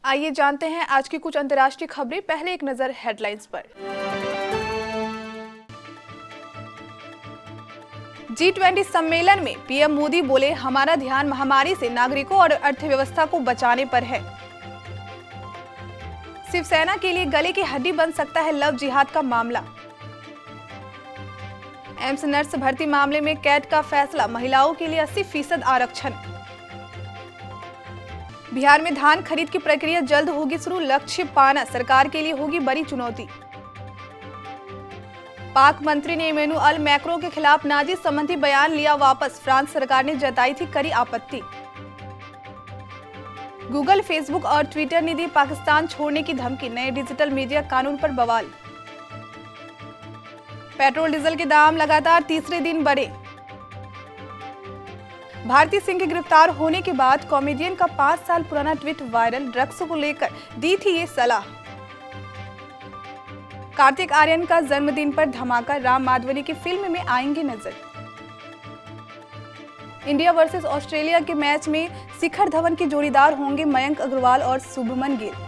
आइए जानते हैं आज की कुछ अंतर्राष्ट्रीय खबरें। पहले एक नजर हेडलाइंस पर। G20 सम्मेलन में पीएम मोदी बोले, हमारा ध्यान महामारी से नागरिकों और अर्थव्यवस्था को बचाने पर है। शिवसेना के लिए गले की हड्डी बन सकता है लव जिहाद का मामला। एम्स नर्स भर्ती मामले में कैट का फैसला, महिलाओं के लिए 80% आरक्षण। बिहार में धान खरीद की प्रक्रिया जल्द होगी शुरू, लक्ष्य पाना सरकार के लिए होगी बड़ी चुनौती। पाक मंत्री ने इमैनुअल मैक्रों के खिलाफ नाजी संबंधी बयान लिया वापस, फ्रांस सरकार ने जताई थी कड़ी आपत्ति। गूगल, फेसबुक और ट्विटर ने दी पाकिस्तान छोड़ने की धमकी, नए डिजिटल मीडिया कानून पर बवाल। पेट्रोल डीजल के दाम लगातार तीसरे दिन बढ़े। भारती सिंह के गिरफ्तार होने के बाद कॉमेडियन का 5 साल पुराना ट्वीट वायरल, ड्रग्स को लेकर दी थी ये सलाह। कार्तिक आर्यन का जन्मदिन पर धमाका, राम माधवनी की फिल्म में आएंगे नजर। इंडिया वर्सेस ऑस्ट्रेलिया के मैच में शिखर धवन के जोड़ीदार होंगे मयंक अग्रवाल और शुभमन गिल।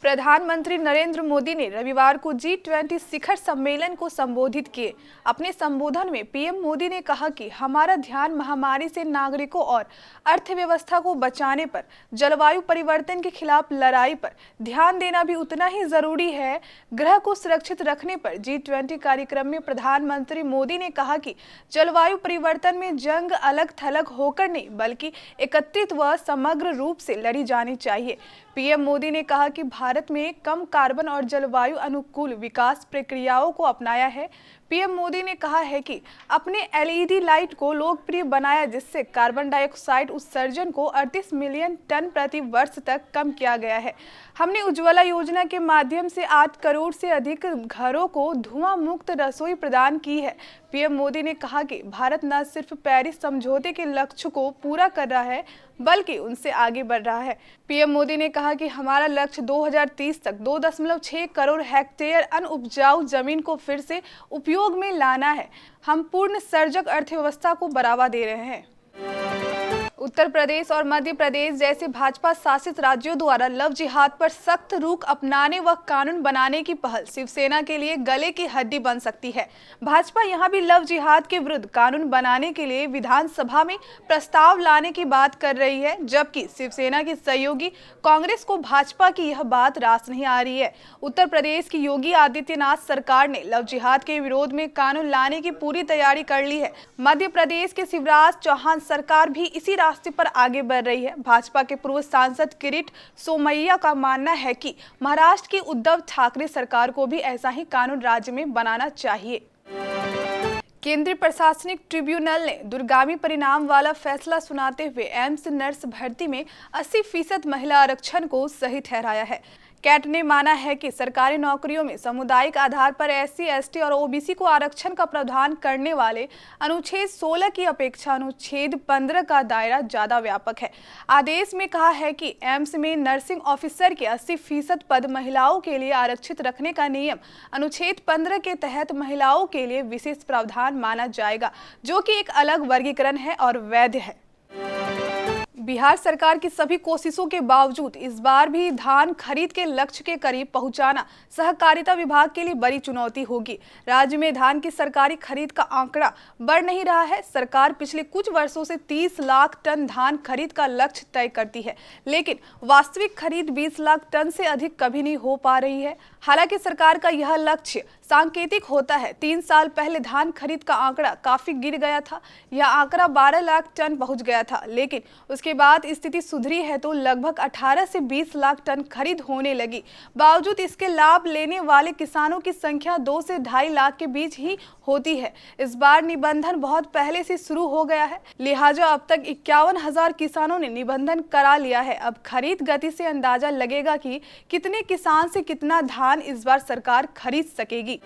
प्रधानमंत्री नरेंद्र मोदी ने रविवार को G20 शिखर सम्मेलन को संबोधित किए। अपने संबोधन में पीएम मोदी ने कहा कि हमारा ध्यान महामारी से नागरिकों और अर्थव्यवस्था को बचाने पर, जलवायु परिवर्तन के खिलाफ लड़ाई पर ध्यान देना भी उतना ही जरूरी है। ग्रह को सुरक्षित रखने पर G20 कार्यक्रम में प्रधानमंत्री मोदी ने कहा कि जलवायु परिवर्तन में जंग अलग थलग होकर नहीं, बल्कि एकत्रित व समग्र रूप से लड़ी जानी चाहिए। पीएम मोदी ने कहा कि भारत में कम कार्बन और जलवायु अनुकूल विकास प्रक्रियाओं को अपनाया है। पीएम मोदी ने कहा है कि अपने एलईडी लाइट को लोकप्रिय बनाया, जिससे कार्बन डाइऑक्साइड उत्सर्जन को 38 मिलियन टन प्रति वर्ष तक कम किया गया है। हमने उज्ज्वला योजना के माध्यम से 8 करोड़ से अधिक घरों को धुआं मुक्त रसोई प्रदान की है। पीएम मोदी ने कहा कि भारत न सिर्फ पेरिस समझौते के लक्ष्य को पूरा कर रहा है, बल्कि उनसे आगे बढ़ रहा है। पीएम मोदी ने कहा कि हमारा लक्ष्य 2030 तक 2.6 करोड़ हेक्टेयर अनउपजाऊ जमीन को फिर से उपयोग में लाना है। हम पूर्ण सर्जक अर्थव्यवस्था को बढ़ावा दे रहे हैं। उत्तर प्रदेश और मध्य प्रदेश जैसे भाजपा शासित राज्यों द्वारा लव जिहाद पर सख्त रुख अपनाने व कानून बनाने की पहल शिवसेना के लिए गले की हड्डी बन सकती है। भाजपा यहां भी लव जिहाद के विरुद्ध कानून बनाने के लिए विधानसभा में प्रस्ताव लाने की बात कर रही है, जबकि शिवसेना की सहयोगी कांग्रेस को भाजपा की यह बात रास नहीं आ रही है। उत्तर प्रदेश की योगी आदित्यनाथ सरकार ने लव जिहाद के विरोध में कानून लाने की पूरी तैयारी कर ली है। मध्य प्रदेश के शिवराज चौहान सरकार भी इसी रास्ते पर आगे बढ़ रही है। भाजपा के पूर्व सांसद किरीट सोमैया का मानना है कि महाराष्ट्र की उद्धव ठाकरे सरकार को भी ऐसा ही कानून राज्य में बनाना चाहिए। केंद्रीय प्रशासनिक ट्रिब्यूनल ने दूरगामी परिणाम वाला फैसला सुनाते हुए एम्स नर्स भर्ती में 80% महिला आरक्षण को सही ठहराया है। कैट ने माना है कि सरकारी नौकरियों में सामुदायिक आधार पर SC, ST और OBC को आरक्षण का प्रावधान करने वाले अनुच्छेद 16 की अपेक्षा अनुच्छेद 15 का दायरा ज्यादा व्यापक है। आदेश में कहा है कि एम्स में नर्सिंग ऑफिसर के 80% पद महिलाओं के लिए आरक्षित रखने का नियम अनुच्छेद 15 के तहत महिलाओं के लिए विशेष प्रावधान माना जाएगा, जो कि एक अलग वर्गीकरण है और वैध है। बिहार सरकार की सभी कोशिशों के बावजूद इस बार भी धान खरीद के लक्ष्य के करीब पहुंचाना सहकारिता विभाग के लिए बड़ी चुनौती होगी। राज्य में धान की सरकारी खरीद का आंकड़ा बढ़ नहीं रहा है। सरकार पिछले कुछ वर्षों से 30 लाख टन धान खरीद का लक्ष्य तय करती है, लेकिन वास्तविक खरीद 20 लाख टन से अधिक कभी नहीं हो पा रही है। हालांकि सरकार का यह लक्ष्य सांकेतिक होता है। 3 साल पहले धान खरीद का आंकड़ा काफी गिर गया था। यह आंकड़ा 12 लाख टन पहुंच गया था, लेकिन उसके बाद स्थिति सुधरी है तो लगभग 18 से 20 लाख टन खरीद होने लगी। बावजूद इसके लाभ लेने वाले किसानों की संख्या 2 से 2.5 लाख के बीच ही होती है। इस बार निबंधन बहुत पहले से शुरू हो गया है, लिहाजा अब तक 51,000 किसानों ने निबंधन करा लिया है। अब खरीद गति से अंदाजा लगेगा कि कितने किसान से कितना धान इस बार सरकार खरीद सकेगी।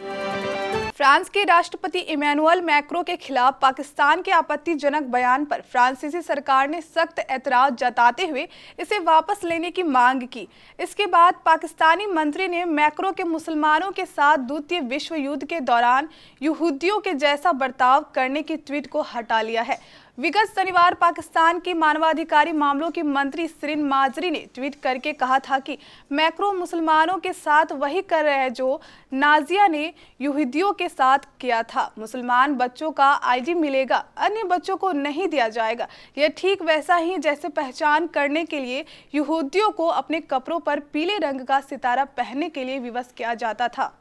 फ्रांस के राष्ट्रपति इमैनुअल मैक्रों के खिलाफ पाकिस्तान के आपत्तिजनक बयान पर फ्रांसीसी सरकार ने सख्त ऐतराज जताते हुए इसे वापस लेने की मांग की। इसके बाद पाकिस्तानी मंत्री ने मैक्रों के मुसलमानों के साथ द्वितीय विश्व युद्ध के दौरान यहूदियों के जैसा बर्ताव करने की ट्वीट को हटा लिया है। विगत शनिवार पाकिस्तान के मानवाधिकारी मामलों के मंत्री शिरीन माजरी ने ट्वीट करके कहा था कि मैक्रो मुसलमानों के साथ वही कर रहे हैं जो नाजिया ने यहूदियों के साथ किया था। मुसलमान बच्चों का आईडी मिलेगा, अन्य बच्चों को नहीं दिया जाएगा। यह ठीक वैसा ही जैसे पहचान करने के लिए यहूदियों को अपने कपड़ों पर पीले रंग का सितारा पहनने के लिए विवश किया जाता था।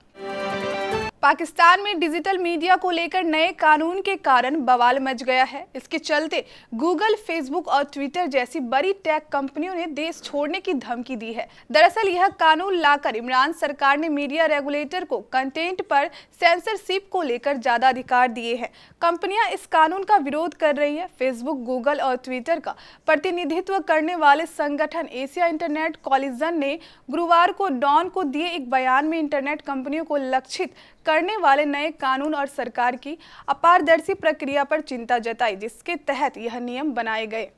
पाकिस्तान में डिजिटल मीडिया को लेकर नए कानून के कारण बवाल मच गया है। इसके चलते गूगल, फेसबुक और ट्विटर जैसी बड़ी टेक कंपनियों ने देश छोड़ने की धमकी दी है। दरअसल यह कानून लाकर इमरान सरकार ने मीडिया रेगुलेटर को कंटेंट पर सेंसरशिप को लेकर ज्यादा अधिकार दिए हैं। कंपनियां इस कानून का विरोध कर रही है। फेसबुक, गूगल और ट्विटर का प्रतिनिधित्व करने वाले संगठन एशिया इंटरनेट कॉलिजन ने गुरुवार को डॉन को दिए एक बयान में इंटरनेट कंपनियों को लक्षित करने वाले नए कानून और सरकार की अपारदर्शी प्रक्रिया पर चिंता जताई, जिसके तहत यह नियम बनाए गए।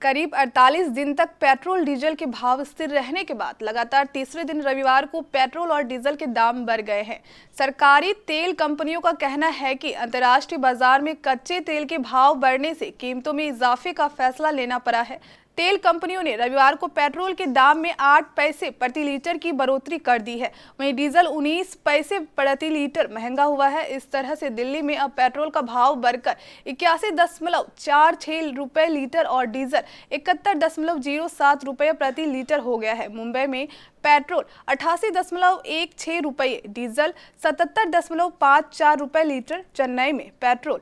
करीब 48 दिन तक पेट्रोल डीजल के भाव स्थिर रहने के बाद लगातार तीसरे दिन रविवार को पेट्रोल और डीजल के दाम बढ़ गए हैं। सरकारी तेल कंपनियों का कहना है कि अंतर्राष्ट्रीय बाजार में कच्चे तेल के भाव बढ़ने से कीमतों में इजाफे का फैसला लेना पड़ा है। तेल कंपनियों ने रविवार को पेट्रोल के दाम में 8 पैसे प्रति लीटर की बढ़ोतरी कर दी है। वहीं डीजल 19 पैसे प्रति लीटर महंगा हुआ है। इस तरह से दिल्ली में अब पेट्रोल का भाव बढ़कर 81.46 रुपए लीटर और डीजल 71.07 रुपये प्रति लीटर हो गया है। मुंबई में पेट्रोल 88.16 रुपये, डीजल 77.54 रुपये लीटर। चेन्नई में पेट्रोल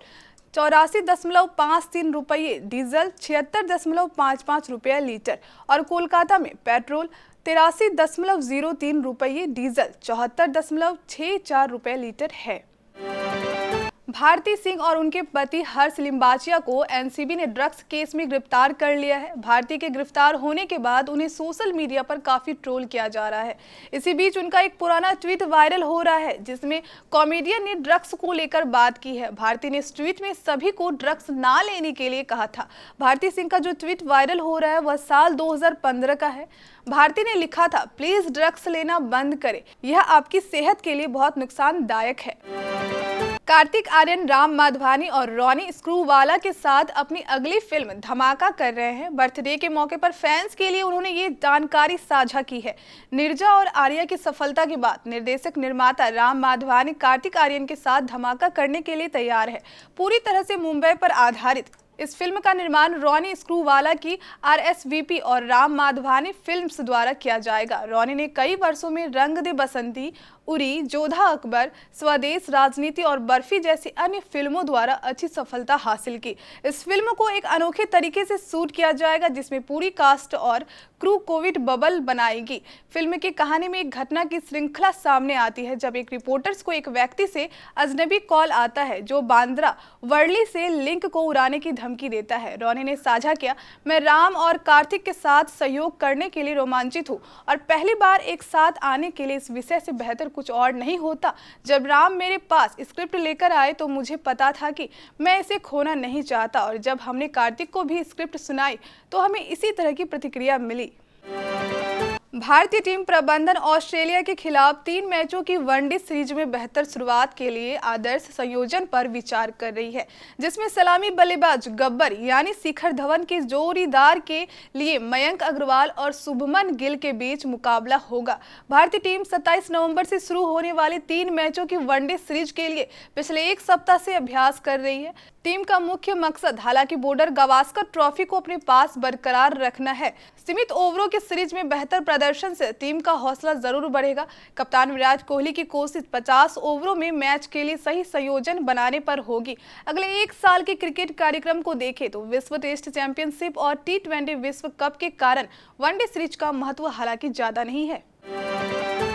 84.53 रुपये, डीजल 76.55 रुपये लीटर और कोलकाता में पेट्रोल 83.03 रुपये, डीजल 74.64 रुपये लीटर है। भारती सिंह और उनके पति हर्ष लिम्बाचिया को एनसीबी ने ड्रग्स केस में गिरफ्तार कर लिया है। भारती के गिरफ्तार होने के बाद उन्हें सोशल मीडिया पर काफी ट्रोल किया जा रहा है। इसी बीच उनका एक पुराना ट्वीट वायरल हो रहा है जिसमें कॉमेडियन ने ड्रग्स को लेकर बात की है। भारती ने इस ट्वीट में सभी को ड्रग्स ना लेने के लिए कहा था। भारती सिंह का जो ट्वीट वायरल हो रहा है वह साल 2015 का है। भारती ने लिखा था, प्लीज ड्रग्स लेना बंद करें, यह आपकी सेहत के लिए बहुत नुकसानदायक है। कार्तिक आर्यन राम माधवानी और रॉनी स्क्रूवाला के साथ अपनी अगली फिल्म धमाका कर रहे हैं। बर्थडे के मौके पर फैंस के लिए उन्होंने ये जानकारी साझा की है। नीरजा और आर्या की सफलता के बाद निर्देशक निर्माता राम माधवानी कार्तिक आर्यन के साथ धमाका करने के लिए तैयार है। पूरी तरह से मुंबई पर आधारित इस फिल्म का निर्माण रॉनी स्क्रूवाला की RSVP और राम माधवानी फिल्म्स द्वारा किया जाएगा। रॉनी ने कई वर्षों में रंग दे बसंती, उरी, जोधा अकबर, स्वदेश, राजनीति और बर्फी जैसी अन्य फिल्मों द्वारा अच्छी सफलता हासिल की। इस फिल्म को एक अनोखे तरीके से शूट किया जाएगा जिसमें पूरी कास्ट और क्रू कोविड बबल बनाएगी। फिल्म की कहानी में एक घटना की श्रृंखला सामने आती है जब एक रिपोर्टर्स को एक व्यक्ति से अजनबी कॉल आता है जो बांद्रा वर्ली से लिंक को उड़ाने की धमकी देता है। रॉनी ने साझा किया, मैं राम और कार्तिक के साथ सहयोग करने के लिए रोमांचित हूँ और पहली बार एक साथ आने के लिए इस विषय से बेहतर कुछ और नहीं होता। जब राम मेरे पास स्क्रिप्ट लेकर आए तो मुझे पता था कि मैं इसे खोना नहीं चाहता और जब हमने कार्तिक को भी स्क्रिप्ट सुनाई तो हमें इसी तरह की प्रतिक्रिया मिली। भारतीय टीम प्रबंधन ऑस्ट्रेलिया के खिलाफ 3 मैचों की वनडे सीरीज में बेहतर शुरुआत के लिए आदर्श संयोजन पर विचार कर रही है, जिसमें सलामी बल्लेबाज गब्बर यानी शिखर धवन के जोड़ीदार के लिए मयंक अग्रवाल और शुभमन गिल के बीच मुकाबला होगा। भारतीय टीम 27 नवंबर से शुरू होने वाली 3 मैचों की वनडे सीरीज के लिए पिछले 1 सप्ताह से अभ्यास कर रही है। टीम का मुख्य मकसद हालांकि बॉर्डर गावस्कर ट्रॉफी को अपने पास बरकरार रखना है। सीमित ओवरों की सीरीज में बेहतर प्रदर्शन से टीम का हौसला जरूर बढ़ेगा। कप्तान विराट कोहली की कोशिश 50 ओवरों में मैच के लिए सही संयोजन बनाने पर होगी। अगले 1 साल के क्रिकेट कार्यक्रम को देखें तो विश्व टेस्ट चैंपियनशिप और T20 विश्व कप के कारण वनडे सीरीज का महत्व हालांकि ज्यादा नहीं है।